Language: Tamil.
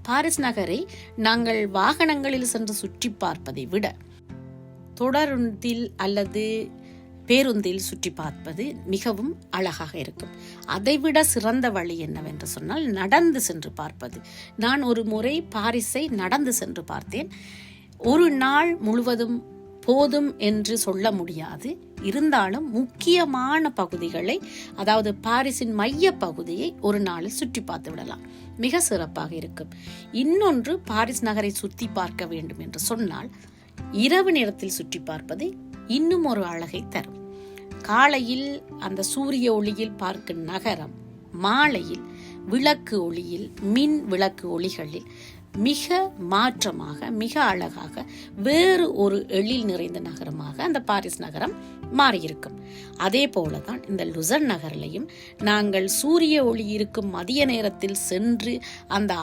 பாரிஸ் நகரை நாங்கள் வாகனங்களில் சென்று சுற்றி பார்ப்பதை விட தொடருந்தில் அல்லது பேருந்தில் சுற்றி பார்ப்பது மிகவும் அழகாக இருக்கும். அதைவிட சிறந்த வழி என்னவென்று சொன்னால் நடந்து சென்று பார்ப்பது. நான் ஒரு முறை பாரிஸை நடந்து சென்று பார்த்தேன். ஒரு நாள் முழுவதும் போதும் என்று சொல்ல முடியாது. இருந்தாலும் முக்கியமான பகுதிகளை, அதாவது பாரிஸின் மைய பகுதியை ஒரு நாளில் சுற்றி பார்த்து விடலாம். மிக சிறப்பாக இருக்கும். இன்னொன்று, பாரிஸ் நகரை சுற்றி பார்க்க வேண்டும் என்று சொன்னால் இரவு நேரத்தில் சுற்றி பார்ப்பது இன்னும் ஒரு அழகை தரும். காலையில் அந்த சூரிய ஒளியில் பார்க்கும் நகரம் மாலையில் விளக்கு ஒளியில், மின் விளக்கு ஒளிகளில் மிக மாற்றமாக, மிக அழகாக, வேறு ஒரு எழில் நிறைந்த நகரமாக அந்த பாரிஸ் நகரம் மாறியிருக்கும். அதே போலதான் இந்த லுசன் நகரிலையும் நாங்கள் சூரிய ஒளி இருக்கும் மதிய நேரத்தில் சென்று அந்த